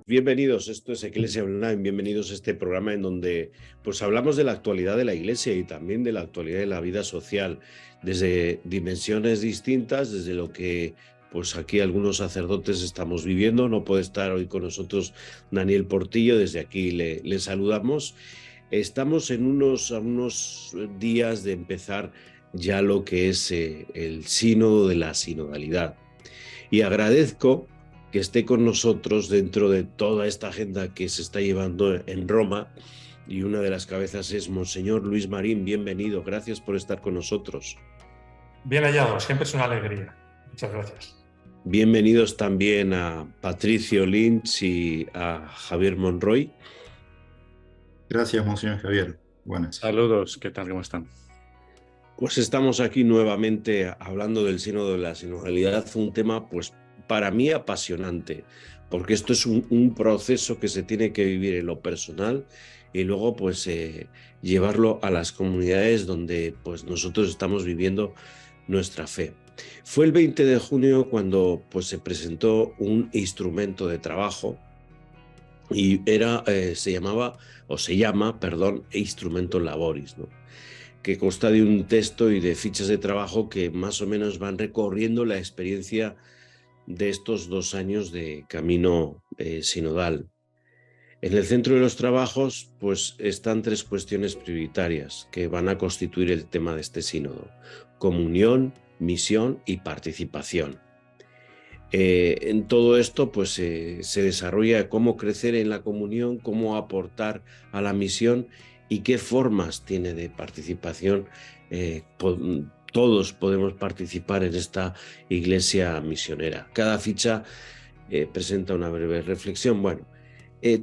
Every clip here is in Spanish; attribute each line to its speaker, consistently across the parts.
Speaker 1: Bienvenidos, esto es Iglesia Online, bienvenidos a este programa en donde pues hablamos de la actualidad de la Iglesia y también de la actualidad de la vida social, desde dimensiones distintas, desde lo que pues aquí algunos sacerdotes estamos viviendo. No puede estar hoy con nosotros Daniel Portillo, desde aquí le saludamos. Estamos en unos días de empezar ya lo que es el sínodo de la sinodalidad. Y agradezco que esté con nosotros dentro de toda esta agenda que se está llevando en Roma, y una de las cabezas es Monseñor Luis Marín. Bienvenido, gracias por estar con nosotros.
Speaker 2: Bien hallado, siempre es una alegría. Muchas gracias.
Speaker 1: Bienvenidos también a Patricio Lynch y a Javier Monroy.
Speaker 3: Gracias, Monseñor Javier. Buenas.
Speaker 4: Saludos, ¿qué tal? ¿Cómo están?
Speaker 1: Pues estamos aquí nuevamente hablando del sínodo de la sinodalidad, un tema pues para mí apasionante, porque esto es un proceso que se tiene que vivir en lo personal y luego pues llevarlo a las comunidades donde pues nosotros estamos viviendo nuestra fe. Fue el 20 de junio cuando pues se presentó un instrumento de trabajo y se llama, Instrumentum Laboris, ¿no? Que consta de un texto y de fichas de trabajo que más o menos van recorriendo la experiencia de estos 2 años de camino sinodal. En el centro de los trabajos pues están 3 cuestiones prioritarias que van a constituir el tema de este sínodo: comunión, misión y participación. En todo esto pues se desarrolla cómo crecer en la comunión, cómo aportar a la misión y qué formas tiene de participación. Todos podemos participar en esta iglesia misionera. Cada ficha presenta una breve reflexión. Bueno,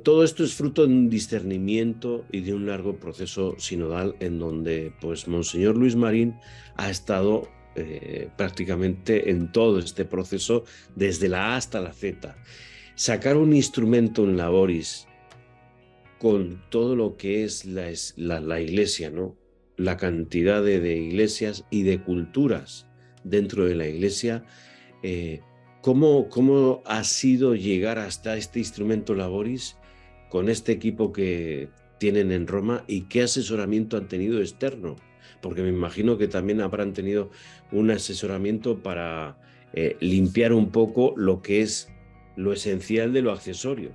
Speaker 1: todo esto es fruto de un discernimiento y de un largo proceso sinodal en donde pues Monseñor Luis Marín ha estado prácticamente en todo este proceso, desde la A hasta la Z. Sacar un Instrumentum Laboris con todo lo que es la iglesia, ¿no? La cantidad de iglesias y de culturas dentro de la iglesia. ¿Cómo ha sido llegar hasta este Instrumentum Laboris con este equipo que tienen en Roma y qué asesoramiento han tenido externo? Porque me imagino que también habrán tenido un asesoramiento para limpiar un poco lo que es lo esencial de lo accesorio.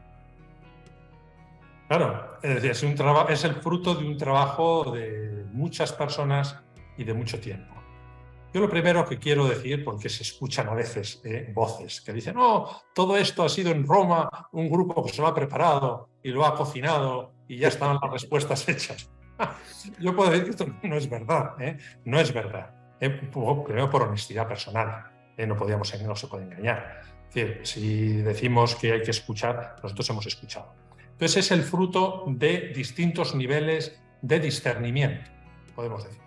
Speaker 2: Claro, es decir, es el fruto de un trabajo de muchas personas y de mucho tiempo. Yo lo primero que quiero decir, porque se escuchan a veces voces que dicen: "Oh, todo esto ha sido en Roma, un grupo que se lo ha preparado y lo ha cocinado y ya están las respuestas hechas". Yo puedo decir que esto no es verdad, no es verdad. Primero por honestidad personal, no se puede engañar. Es decir, si decimos que hay que escuchar, nosotros hemos escuchado. Entonces es el fruto de distintos niveles de discernimiento, podemos decir.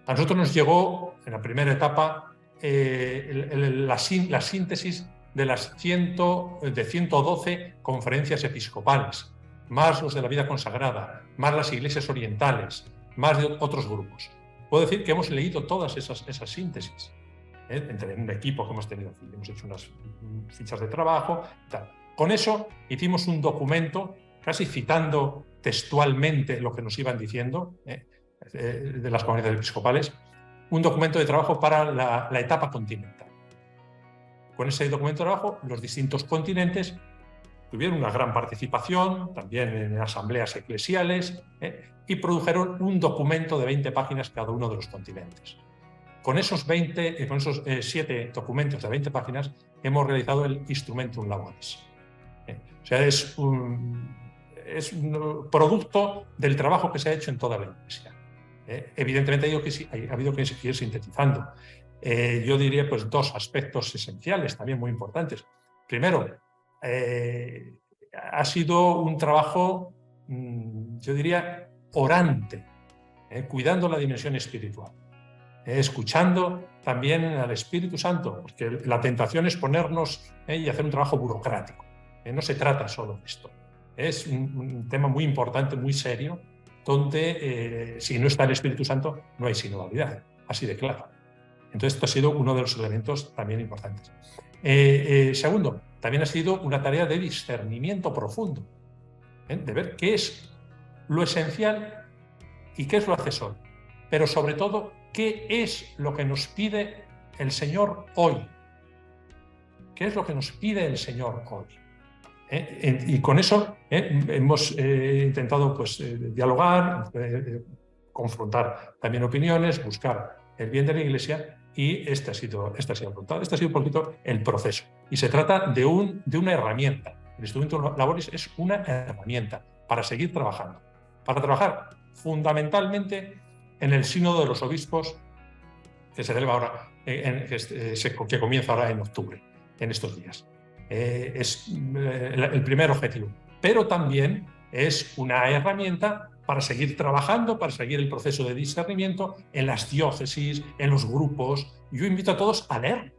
Speaker 2: A nosotros nos llegó en la primera etapa la síntesis de las 112 conferencias episcopales, más los de la vida consagrada, más las iglesias orientales, más de otros grupos. Puedo decir que hemos leído todas esas síntesis, entre un equipo que hemos tenido aquí. Hemos hecho unas fichas de trabajo y tal. Con eso hicimos un documento, casi citando textualmente lo que nos iban diciendo de las conferencias episcopales, un documento de trabajo para la etapa continental. Con ese documento de trabajo, los distintos continentes tuvieron una gran participación, también en asambleas eclesiales, y produjeron un documento de 20 páginas cada uno de los continentes. Con esos 7 documentos de 20 páginas hemos realizado el Instrumentum Laboris. O sea, es un producto del trabajo que se ha hecho en toda la Iglesia. Evidentemente ha habido que seguir sintetizando. Yo diría pues 2 aspectos esenciales, también muy importantes. Primero, ha sido un trabajo, yo diría, orante, cuidando la dimensión espiritual, escuchando también al Espíritu Santo, porque la tentación es ponernos y hacer un trabajo burocrático. No se trata solo de esto. Es un tema muy importante, muy serio, donde si no está el Espíritu Santo no hay sinodalidad, así de claro. Entonces esto ha sido uno de los elementos también importantes. Segundo, también ha sido una tarea de discernimiento profundo, de ver qué es lo esencial y qué es lo accesorio, pero sobre todo, qué es lo que nos pide el Señor hoy. ¿Qué es lo que nos pide el Señor hoy? Y con eso hemos intentado pues, dialogar, confrontar también opiniones, buscar el bien de la Iglesia, y este ha sido un poquito el proceso. Y se trata de una herramienta. El Instrumentum Laboris es una herramienta para seguir trabajando, para trabajar fundamentalmente en el Sínodo de los Obispos que se celebra ahora, que comienza ahora en octubre, en estos días. Es el primer objetivo, pero también es una herramienta para seguir trabajando, para seguir el proceso de discernimiento en las diócesis, en los grupos. Yo invito a todos a leer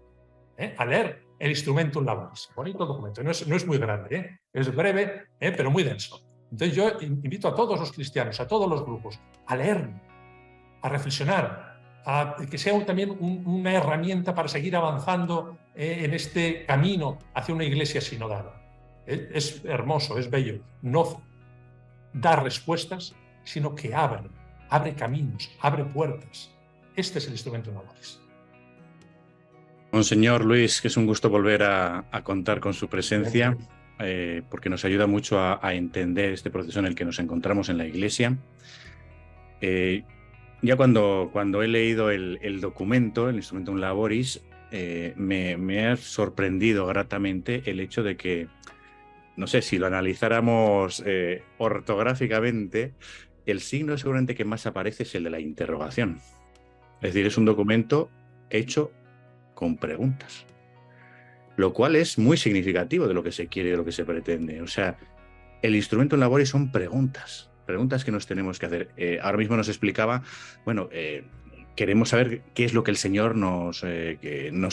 Speaker 2: el Instrumentum Laboris. Bonito documento, no es muy grande, es breve, pero muy denso. Entonces yo invito a todos los cristianos, a todos los grupos, a leer, a reflexionar, a que sea también una herramienta para seguir avanzando en este camino hacia una iglesia sinodal. Es hermoso, es bello. No da respuestas, sino que abre caminos, abre puertas. Este es el Instrumentum Laboris.
Speaker 4: Monseñor Luis, que es un gusto volver a contar con su presencia, porque nos ayuda mucho a entender este proceso en el que nos encontramos en la Iglesia. Ya cuando he leído el documento, el Instrumentum Laboris, me ha sorprendido gratamente el hecho de que, no sé, si lo analizáramos ortográficamente, el signo seguramente que más aparece es el de la interrogación. Es decir, es un documento hecho con preguntas, lo cual es muy significativo de lo que se quiere y de lo que se pretende. O sea, el Instrumentum Laboris son preguntas que nos tenemos que hacer. Ahora mismo nos explicaba, bueno, queremos saber qué es lo que el Señor nos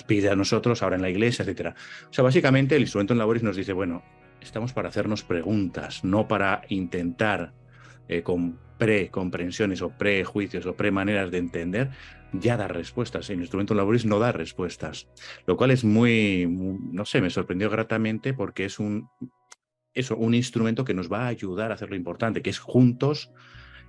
Speaker 4: pide a nosotros ahora en la Iglesia, etc. O sea, básicamente el Instrumentum Laboris nos dice, bueno, estamos para hacernos preguntas, no para intentar con precomprensiones o prejuicios o premaneras de entender, ya dar respuestas. El Instrumentum Laboris no da respuestas, lo cual es muy, no sé, me sorprendió gratamente, porque es un instrumento que nos va a ayudar a hacer lo importante, que es juntos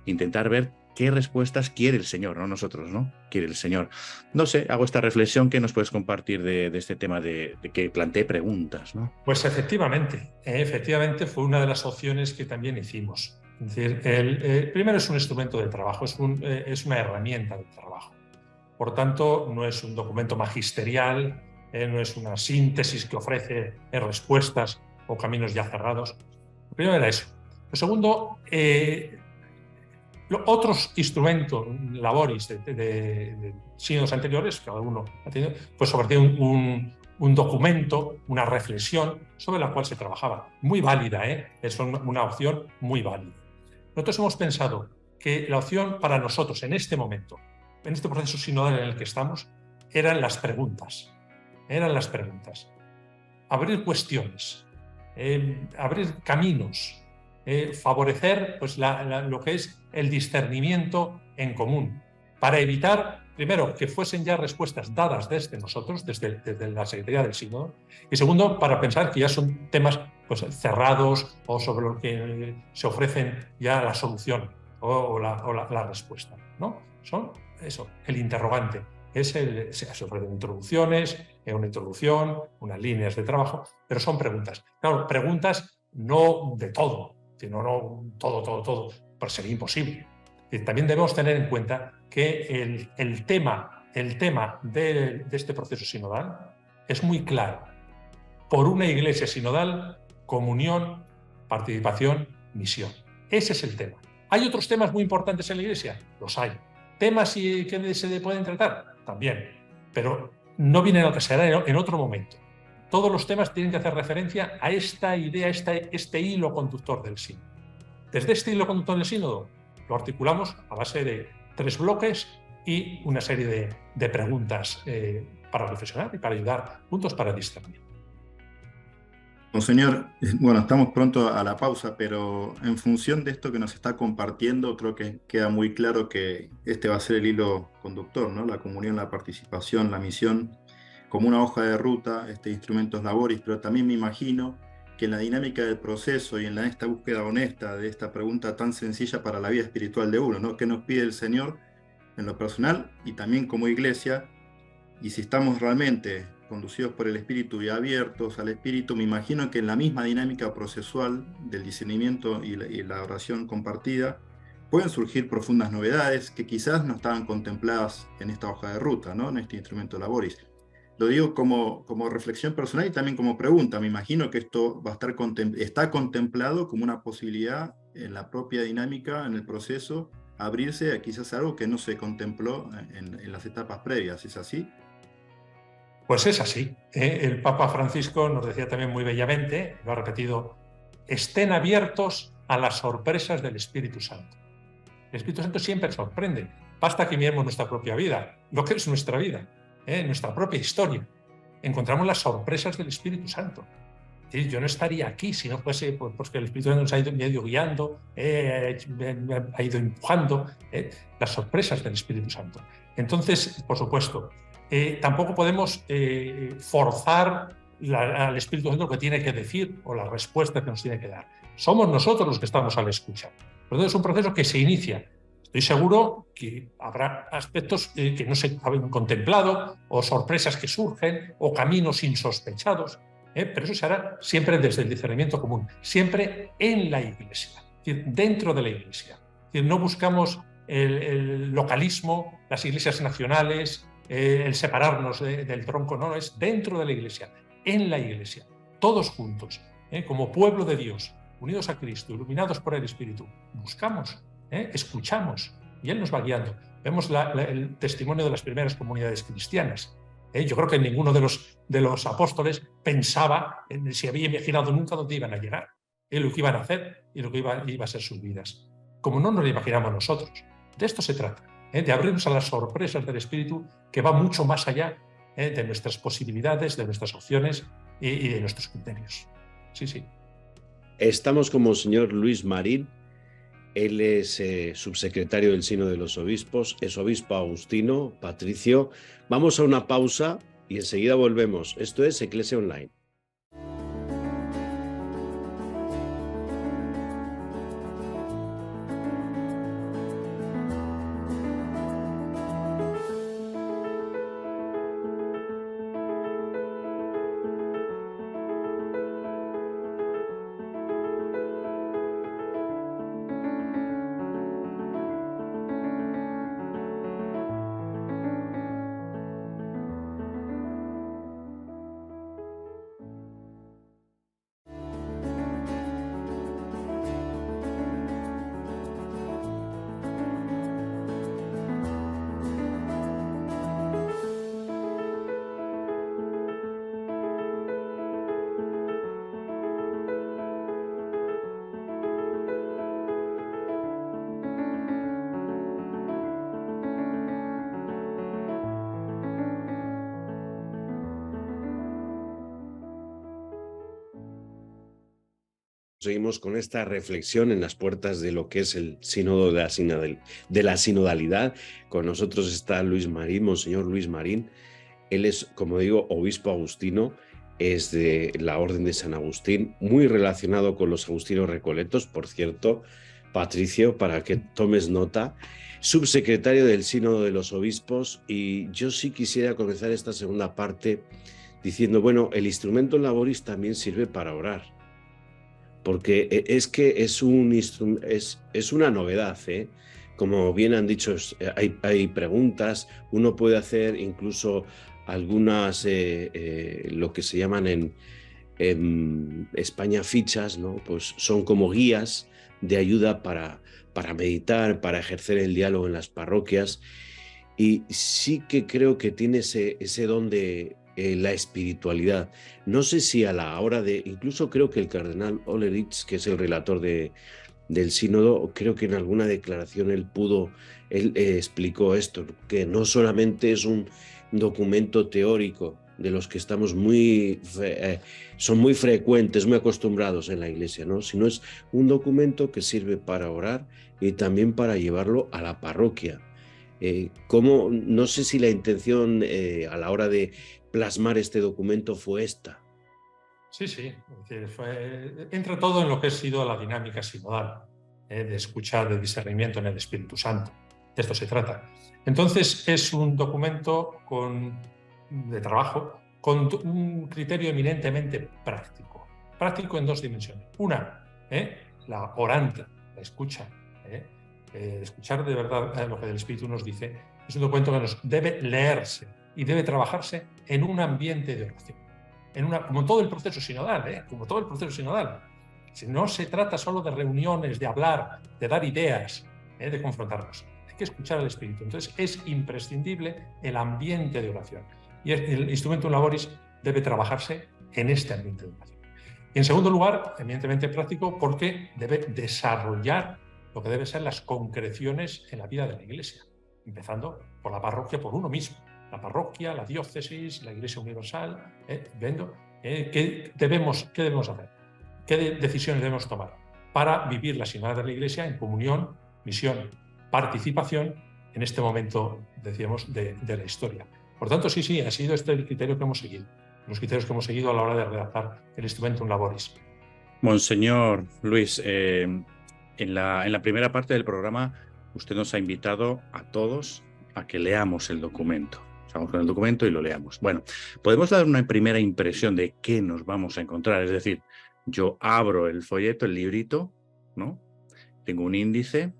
Speaker 4: intentar ver qué respuestas quiere el Señor, no nosotros, ¿no? Quiere el Señor. No sé, hago esta reflexión. ¿Qué nos puedes compartir de este tema de que plantee preguntas, ¿no?
Speaker 2: Pues efectivamente fue una de las opciones que también hicimos. Es decir, primero es un instrumento de trabajo, es una herramienta de trabajo. Por tanto, no es un documento magisterial, no es una síntesis que ofrece respuestas o caminos ya cerrados. Lo primero era eso. Lo segundo, otros instrumentos laboris de sínodos anteriores, cada uno ha tenido, pues ofrecía un documento, una reflexión sobre la cual se trabajaba. Muy válida, es una opción muy válida. Nosotros hemos pensado que la opción para nosotros en este momento, en este proceso sinodal en el que estamos, eran las preguntas. Abrir cuestiones, abrir caminos, favorecer pues, lo que es el discernimiento en común, para evitar, primero, que fuesen ya respuestas dadas desde nosotros, desde la Secretaría del Sínodo, y segundo, para pensar que ya son temas pues, cerrados o sobre los que se ofrecen ya la solución o la respuesta, ¿no? Son eso, el interrogante. Se ofrecen introducciones, una introducción, unas líneas de trabajo, pero son preguntas. Claro, preguntas no de todo, sino no todo, pues sería imposible. Y también debemos tener en cuenta que el tema de este proceso sinodal es muy claro. Por una iglesia sinodal, comunión, participación, misión. Ese es el tema. ¿Hay otros temas muy importantes en la iglesia? Los hay. ¿Temas que se pueden tratar? También. Pero no vienen al que será en otro momento. Todos los temas tienen que hacer referencia a esta idea, este hilo conductor del sínodo. Desde este hilo conductor del sínodo lo articulamos a base de 3 bloques y una serie de preguntas para reflexionar y para ayudar juntos para discernir.
Speaker 3: Monseñor, bueno, estamos pronto a la pausa, pero en función de esto que nos está compartiendo, creo que queda muy claro que este va a ser el hilo conductor, ¿no? La comunión, la participación, la misión. como una hoja de ruta, Instrumentos Laboris, pero también me imagino que en la dinámica del proceso y en esta búsqueda honesta de esta pregunta tan sencilla para la vida espiritual de uno, ¿no? ¿Qué nos pide el Señor en lo personal y también como iglesia? Y si estamos realmente conducidos por el Espíritu y abiertos al Espíritu, me imagino que en la misma dinámica procesual del discernimiento y la oración compartida, pueden surgir profundas novedades que quizás no estaban contempladas en esta hoja de ruta, ¿no? En este Instrumento Laboris. Lo digo como reflexión personal y también como pregunta. Me imagino que esto va a estar está contemplado como una posibilidad en la propia dinámica, en el proceso, abrirse a quizás algo que no se contempló en las etapas previas. ¿Es así?
Speaker 2: Pues es así. El Papa Francisco nos decía también muy bellamente, lo ha repetido, estén abiertos a las sorpresas del Espíritu Santo. El Espíritu Santo siempre sorprende. Basta que miremos nuestra propia vida, lo que es nuestra vida, nuestra propia historia. Encontramos las sorpresas del Espíritu Santo. Es decir, yo no estaría aquí si no fuese porque el Espíritu Santo nos ha ido guiando, me ha ido empujando, las sorpresas del Espíritu Santo. Entonces, por supuesto, tampoco podemos forzar al Espíritu Santo lo que tiene que decir o la respuesta que nos tiene que dar. Somos nosotros los que estamos a la escucha. Entonces es un proceso que se inicia. Estoy seguro que habrá aspectos que no se habían contemplado, o sorpresas que surgen, o caminos insospechados, pero eso se hará siempre desde el discernimiento común, siempre en la Iglesia, es decir, dentro de la Iglesia. Es decir, no buscamos el localismo, las iglesias nacionales, el separarnos del tronco, no, es dentro de la Iglesia, en la Iglesia, todos juntos, como pueblo de Dios, unidos a Cristo, iluminados por el Espíritu, buscamos, escuchamos, y Él nos va guiando. Vemos el testimonio de las primeras comunidades cristianas. Yo creo que ninguno de los apóstoles pensaba, si había imaginado nunca dónde iban a llegar, lo que iban a hacer y lo que iba a ser sus vidas. Como no nos lo imaginamos nosotros. De esto se trata, de abrirnos a las sorpresas del Espíritu, que va mucho más allá de nuestras posibilidades, de nuestras opciones y de nuestros criterios. Sí, sí.
Speaker 1: Estamos con Monseñor Luis Marín. Él es subsecretario del Sínodo de los Obispos, es obispo agustino, Patricio. Vamos a una pausa y enseguida volvemos. Esto es Eclesia Online. Seguimos con esta reflexión en las puertas de lo que es el sínodo de la sinodalidad. Con nosotros está Luis Marín, Monseñor Luis Marín. Él es, como digo, obispo agustino, es de la Orden de San Agustín, muy relacionado con los agustinos recoletos, por cierto, Patricio, para que tomes nota, subsecretario del Sínodo de los Obispos. Y yo sí quisiera comenzar esta segunda parte diciendo, bueno, el Instrumentum Laboris también sirve para orar. Porque es que es una novedad, Como bien han dicho, hay preguntas, uno puede hacer incluso algunas, lo que se llaman en España fichas, ¿no? Pues son como guías de ayuda para meditar, para ejercer el diálogo en las parroquias. Y sí que creo que tiene ese don de la espiritualidad. No sé si a la hora de, incluso creo que el cardenal Hollerich, que es el relator del sínodo, creo que en alguna declaración él explicó esto, que no solamente es un documento teórico de los que estamos son muy frecuentes, muy acostumbrados en la Iglesia, ¿no? Sino es un documento que sirve para orar y también para llevarlo a la parroquia. No sé si la intención a la hora de plasmar este documento fue esta.
Speaker 2: Sí, sí. Es decir, entra todo en lo que ha sido la dinámica sinodal, de escuchar, de discernimiento en el Espíritu Santo. De esto se trata. Entonces, es un documento de trabajo con un criterio eminentemente práctico. Práctico en dos dimensiones. Una, la oranta, la escucha. Escuchar de verdad lo que el Espíritu nos dice. Es un documento que nos debe leerse y debe trabajarse en un ambiente de oración. Como todo el proceso sinodal, como todo el proceso sinodal. Si no se trata solo de reuniones, de hablar, de dar ideas, de confrontarnos. Hay que escuchar al Espíritu. Entonces es imprescindible el ambiente de oración. Y el Instrumentum Laboris debe trabajarse en este ambiente de oración. Y en segundo lugar, evidentemente práctico, porque debe desarrollar lo que deben ser las concreciones en la vida de la Iglesia, empezando por la parroquia, por uno mismo. La parroquia, la diócesis, la Iglesia Universal, ¿qué debemos hacer? ¿Qué decisiones debemos tomar para vivir la sinodalidad de la Iglesia en comunión, misión, participación en este momento, decíamos, de la historia? Por tanto, sí, ha sido este el criterio que hemos seguido, los criterios que hemos seguido a la hora de redactar el Instrumentum Laboris.
Speaker 4: Monseñor Luis, en la primera parte del programa usted nos ha invitado a todos a que leamos el documento. Vamos con el documento y lo leamos. Bueno, podemos dar una primera impresión de qué nos vamos a encontrar. Es decir, yo abro el folleto, el librito, ¿no? Tengo un índice.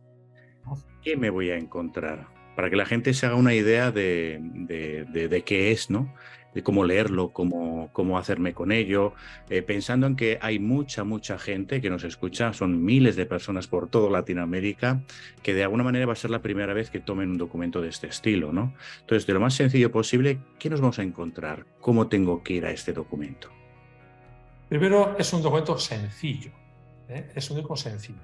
Speaker 4: ¿Qué me voy a encontrar? Para que la gente se haga una idea de qué es, ¿no? De cómo leerlo, cómo hacerme con ello, pensando en que hay mucha gente que nos escucha, son miles de personas por toda Latinoamérica, que de alguna manera va a ser la primera vez que tomen un documento de este estilo, ¿no? Entonces, de lo más sencillo posible, ¿qué nos vamos a encontrar? ¿Cómo tengo que ir a este documento?
Speaker 2: Primero, es un documento sencillo, es un documento sencillo,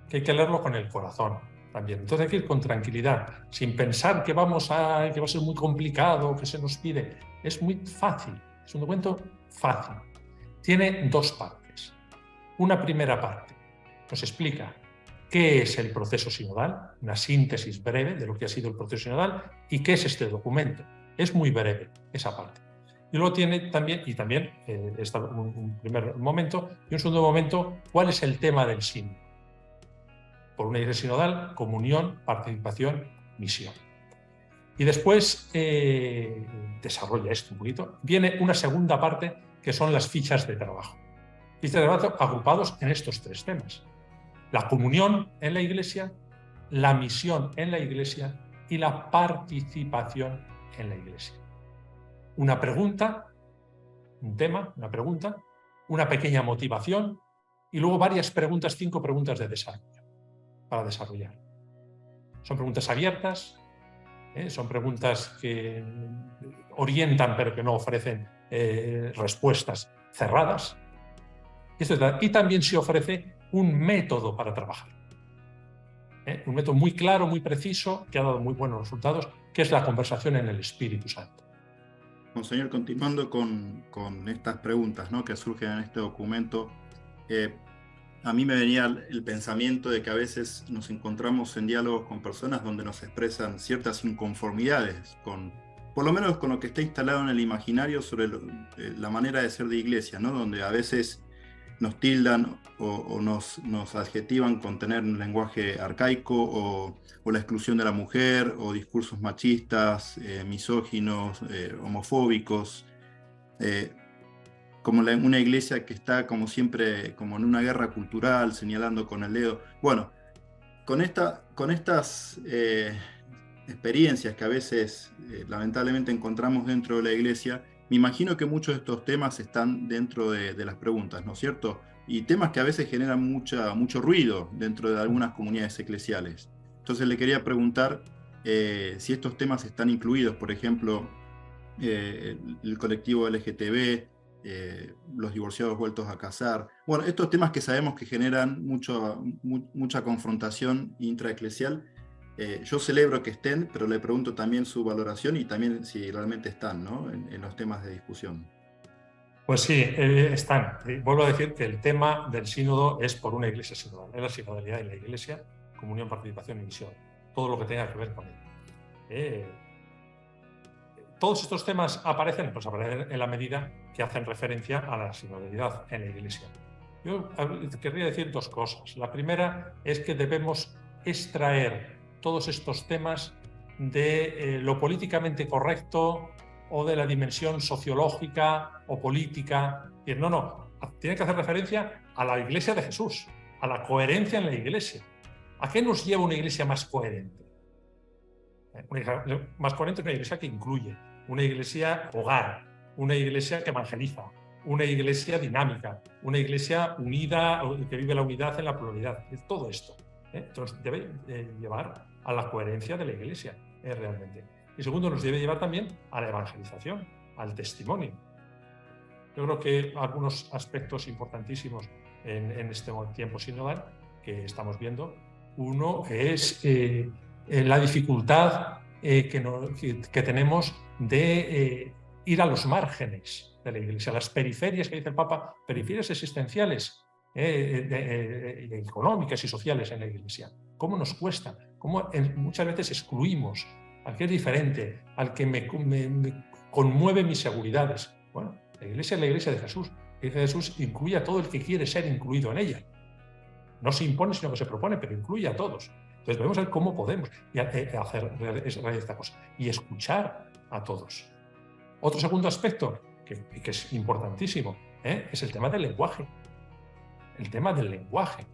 Speaker 2: que hay que leerlo con el corazón también. Entonces hay que ir con tranquilidad, sin pensar que va a ser muy complicado, que se nos pide. Es muy fácil, es un documento fácil. Tiene dos partes. Una primera parte nos explica qué es el proceso sinodal, una síntesis breve de lo que ha sido el proceso sinodal y qué es este documento. Es muy breve esa parte. Y luego tiene también está un primer momento y un segundo momento, ¿cuál es el tema del sínodo? Por una iglesia sinodal, comunión, participación, misión. Y después desarrolla esto un poquito. Viene una segunda parte que son las fichas de trabajo. Fichas de trabajo agrupados en estos tres temas. La comunión en la iglesia, la misión en la iglesia y la participación en la iglesia. Una pregunta, un tema, una pregunta, una pequeña motivación y luego varias preguntas, 5 preguntas de desarrollo para desarrollar. Son preguntas abiertas, son preguntas que orientan pero que no ofrecen respuestas cerradas. Y también se ofrece un método para trabajar. Un método muy claro, muy preciso, que ha dado muy buenos resultados, que es la conversación en el Espíritu Santo.
Speaker 3: Monseñor, continuando con estas preguntas, ¿no?, que surgen en este documento, a mí me venía el pensamiento de que a veces nos encontramos en diálogos con personas donde nos expresan ciertas inconformidades, por lo menos con lo que está instalado en el imaginario sobre la manera de ser de iglesia, ¿no?, donde a veces nos tildan o nos adjetivan con tener un lenguaje arcaico o la exclusión de la mujer o discursos machistas, misóginos, homofóbicos, como una iglesia que está como siempre como en una guerra cultural, señalando con el dedo. Bueno, con estas experiencias que a veces lamentablemente encontramos dentro de la iglesia, me imagino que muchos de estos temas están dentro de las preguntas, ¿no es cierto? Y temas que a veces generan mucho ruido dentro de algunas comunidades eclesiales. Entonces le quería preguntar si estos temas están incluidos, por ejemplo, el colectivo LGTB, los divorciados vueltos a casar. Bueno, estos temas que sabemos que generan mucha confrontación intraeclesial. Yo celebro que estén, pero le pregunto también su valoración y también si realmente están, ¿no?, en los temas de discusión.
Speaker 2: Pues sí, están. Vuelvo a decir que el tema del sínodo es por una iglesia sinodal, es la sinodalidad de la iglesia, comunión, participación y misión, todo lo que tenga que ver con ello. Todos estos temas aparecen en la medida que hacen referencia a la sinodalidad en la Iglesia. Yo querría decir dos cosas. La primera es que debemos extraer todos estos temas de lo políticamente correcto o de la dimensión sociológica o política. No, tiene que hacer referencia a la Iglesia de Jesús, a la coherencia en la Iglesia. ¿A qué nos lleva una Iglesia más coherente? Más coherente que una Iglesia que incluye, una Iglesia hogar, una Iglesia que evangeliza, una Iglesia dinámica, una Iglesia unida, que vive la unidad en la pluralidad. Todo esto. Entonces debe llevar a la coherencia de la Iglesia, realmente. Y segundo, nos debe llevar también a la evangelización, al testimonio. Yo creo que algunos aspectos importantísimos en este tiempo sinodal que estamos viendo, uno es la dificultad que tenemos de ir a los márgenes de la Iglesia, las periferias que dice el Papa, periferias existenciales, económicas y sociales en la Iglesia. ¿Cómo nos cuesta? ¿Cómo muchas veces excluimos al que es diferente, al que me conmueve mis seguridades? Bueno, la Iglesia es la Iglesia de Jesús. La Iglesia de Jesús incluye a todo el que quiere ser incluido en ella. No se impone, sino que se propone, pero incluye a todos. Entonces debemos ver cómo podemos hacer esta cosa y escuchar a todos. Otro segundo aspecto, que es importantísimo, es el tema del lenguaje. El tema del lenguaje.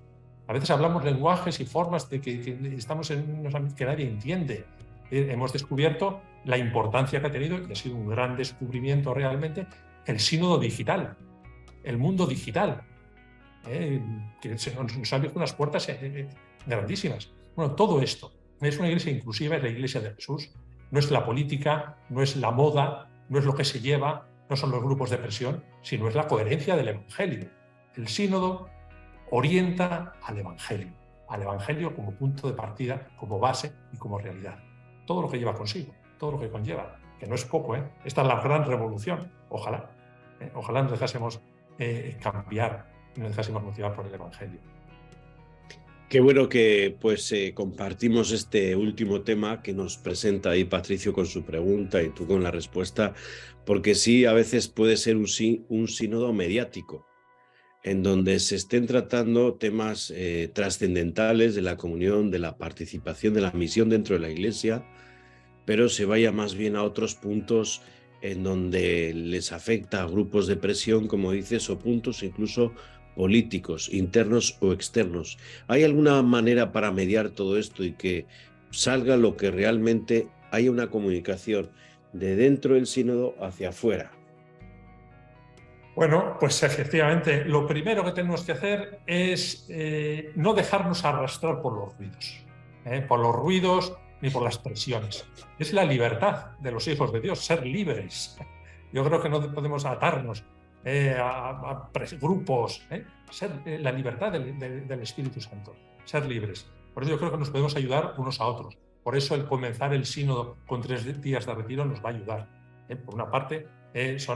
Speaker 2: A veces hablamos lenguajes y formas de que estamos en unos ámbitos que nadie entiende. Hemos descubierto la importancia que ha tenido, y ha sido un gran descubrimiento realmente, el sínodo digital, el mundo digital, que nos ha abierto unas puertas grandísimas. Bueno, todo esto es una iglesia inclusiva, es la Iglesia de Jesús. No es la política, no es la moda, no es lo que se lleva, no son los grupos de presión, sino es la coherencia del Evangelio. El sínodo orienta al Evangelio como punto de partida, como base y como realidad. Todo lo que lleva consigo, todo lo que conlleva, que no es poco, ¿eh? Esta es la gran revolución. Ojalá nos dejásemos cambiar y nos dejásemos motivar por el Evangelio.
Speaker 1: Qué bueno que compartimos este último tema que nos presenta ahí Patricio con su pregunta y tú con la respuesta, porque sí, a veces puede ser un sínodo mediático, en donde se estén tratando temas trascendentales de la comunión, de la participación, de la misión dentro de la Iglesia, pero se vaya más bien a otros puntos en donde les afecta a grupos de presión, como dices, o puntos incluso políticos, internos o externos. ¿Hay alguna manera para mediar todo esto y que salga lo que realmente haya una comunicación de dentro del sínodo hacia afuera?
Speaker 2: Bueno, pues efectivamente, lo primero que tenemos que hacer es no dejarnos arrastrar por los ruidos ni por las presiones. Es la libertad de los hijos de Dios, ser libres. Yo creo que no podemos atarnos a grupos, ser la libertad del Espíritu Santo, ser libres. Por eso yo creo que nos podemos ayudar unos a otros. Por eso el comenzar el sínodo con 3 días de retiro nos va a ayudar. Por una parte, es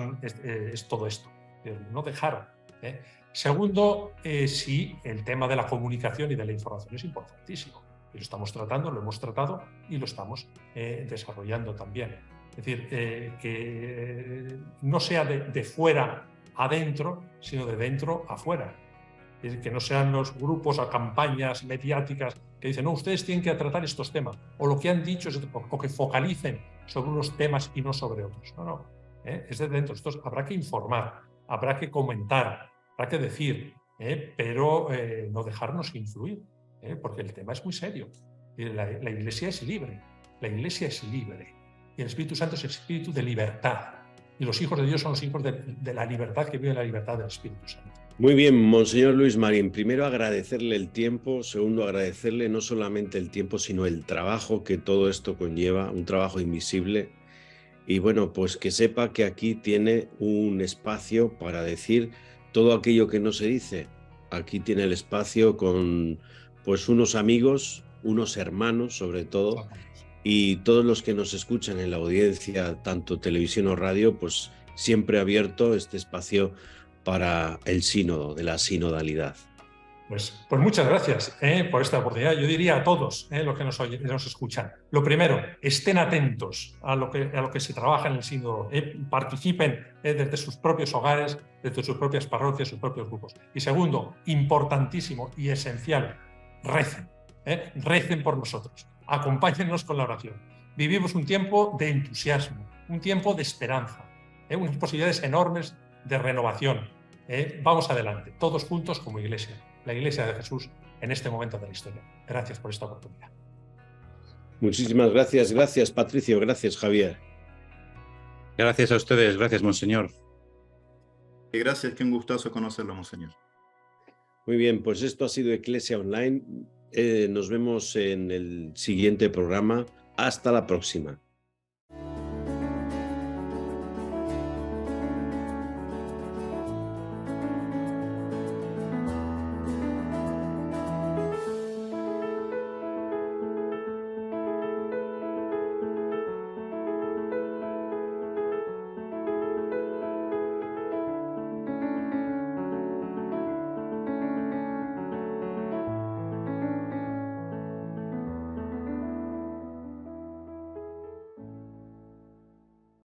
Speaker 2: todo esto, no dejar. Segundo, sí, el tema de la comunicación y de la información es importantísimo. Y lo estamos tratando, lo hemos tratado y lo estamos desarrollando también. Es decir, que no sea de fuera adentro, sino de dentro afuera. Es decir, que no sean los grupos o campañas mediáticas que dicen, no, ustedes tienen que tratar estos temas, o lo que han dicho, o que focalicen sobre unos temas y no sobre otros. No, es de dentro. Esto habrá que informar, habrá que comentar, habrá que decir, pero no dejarnos influir, porque el tema es muy serio. La Iglesia es libre, y el Espíritu Santo es el espíritu de libertad. Y los hijos de Dios son los hijos de la libertad, que viven la libertad del Espíritu Santo.
Speaker 1: Muy bien, Monseñor Luis Marín. Primero, agradecerle el tiempo. Segundo, agradecerle no solamente el tiempo, sino el trabajo que todo esto conlleva, un trabajo invisible. Y bueno, pues que sepa que aquí tiene un espacio para decir todo aquello que no se dice. Aquí tiene el espacio con pues unos amigos, unos hermanos sobre todo, y todos los que nos escuchan en la audiencia, tanto televisión o radio, pues siempre abierto este espacio para el sínodo, de la sinodalidad.
Speaker 2: Pues muchas gracias por esta oportunidad. Yo diría a todos los que nos escuchan, lo primero, estén atentos a lo que se trabaja en el sínodo, participen desde sus propios hogares, desde sus propias parroquias, sus propios grupos. Y segundo, importantísimo y esencial, recen, recen por nosotros, acompáñennos con la oración. Vivimos un tiempo de entusiasmo, un tiempo de esperanza, unas posibilidades enormes de renovación. Vamos adelante, todos juntos como Iglesia, la Iglesia de Jesús en este momento de la historia. Gracias por esta oportunidad.
Speaker 1: Muchísimas gracias. Gracias, Patricio. Gracias, Javier.
Speaker 4: Gracias a ustedes. Gracias, Monseñor.
Speaker 3: Gracias, qué un gustazo conocerlo, Monseñor.
Speaker 1: Muy bien, pues esto ha sido Eclesia Online. Nos vemos en el siguiente programa. Hasta la próxima.